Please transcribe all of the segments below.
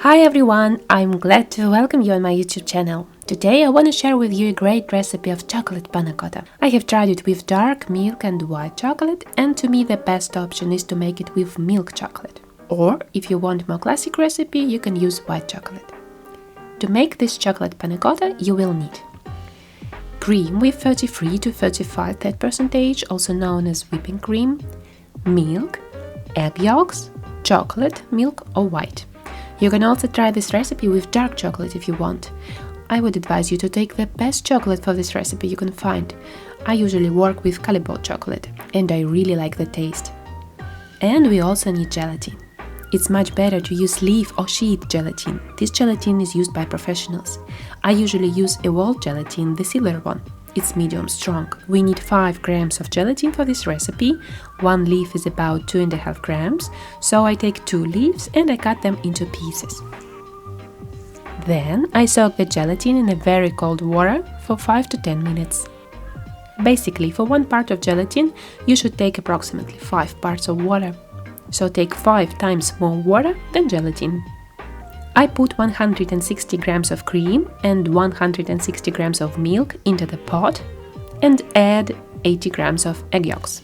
Hi everyone, I'm glad to welcome you on my YouTube channel. Today I want to share with you a great recipe of chocolate panna cotta. I have tried it with dark milk and white chocolate, and to me the best option is to make it with milk chocolate. Or if you want more classic recipe, you can use white chocolate. To make this chocolate panna cotta, you will need cream with 33 to 35 fat percentage, also known as whipping cream, milk, egg yolks, chocolate, milk or white. You can also try this recipe with dark chocolate if you want. I would advise you to take the best chocolate for this recipe you can find. I usually work with Callebaut chocolate and I really like the taste. And we also need gelatin. It's much better to use leaf or sheet gelatin. This gelatin is used by professionals. I usually use evolved gelatin, the silver one. It's medium strong. We need 5 grams of gelatin for this recipe. 1 leaf is about 2.5 grams, so I take 2 leaves and I cut them into pieces. Then I soak the gelatin in a very cold water for 5 to 10 minutes. Basically, for 1 part of gelatin, you should take approximately 5 parts of water. So take 5 times more water than gelatin. I put 160 grams of cream and 160 grams of milk into the pot and add 80 grams of egg yolks.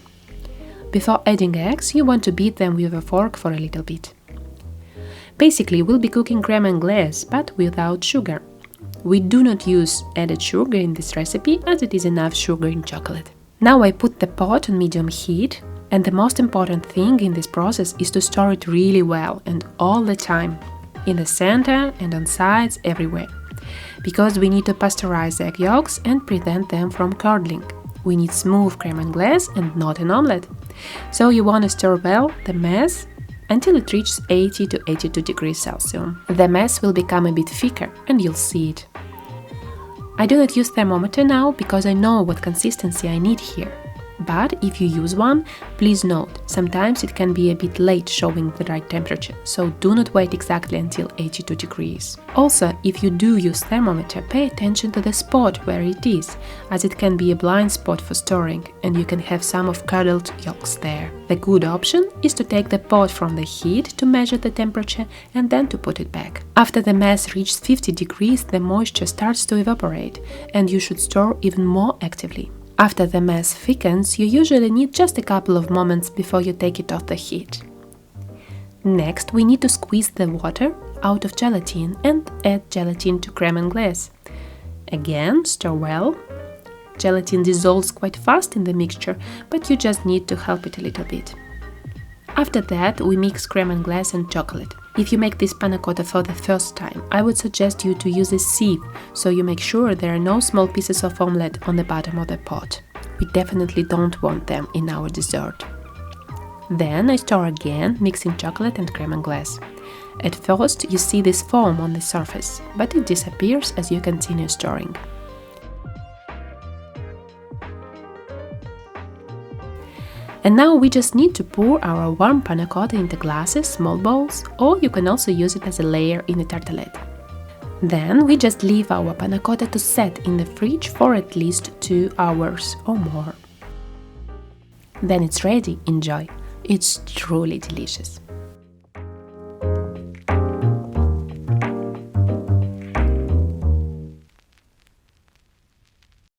Before adding eggs, you want to beat them with a fork for a little bit. Basically, we'll be cooking crème anglaise, but without sugar. We do not use added sugar in this recipe, as it is enough sugar in chocolate. Now I put the pot on medium heat, and the most important thing in this process is to store it really well and all the time. In the center and on sides everywhere, because we need to pasteurize the egg yolks and prevent them from curdling. We need smooth crème anglaise and not an omelette. So you want to stir well the mess until it reaches 80 to 82 degrees Celsius. The mess will become a bit thicker and you'll see it. I do not use thermometer now because I know what consistency I need here. But if you use one, please note, sometimes it can be a bit late showing the right temperature, so do not wait exactly until 82 degrees. Also, if you do use thermometer, pay attention to the spot where it is, as it can be a blind spot for storing, and you can have some of curdled yolks there. The good option is to take the pot from the heat to measure the temperature and then to put it back. After the mass reaches 50 degrees, the moisture starts to evaporate, and you should stir even more actively. After the mass thickens, you usually need just a couple of moments before you take it off the heat. Next, we need to squeeze the water out of gelatin and add gelatin to crème anglaise. Again, stir well. Gelatin dissolves quite fast in the mixture, but you just need to help it a little bit. After that, we mix crème anglaise and chocolate. If you make this panna cotta for the first time, I would suggest you to use a sieve, so you make sure there are no small pieces of omelette on the bottom of the pot. We definitely don't want them in our dessert. Then I stir again, mixing chocolate and crème anglaise. At first, you see this foam on the surface, but it disappears as you continue stirring. And now we just need to pour our warm panna cotta into glasses, small bowls, or you can also use it as a layer in a tartelette. Then we just leave our panna cotta to set in the fridge for at least 2 hours or more. Then it's ready, enjoy! It's truly delicious.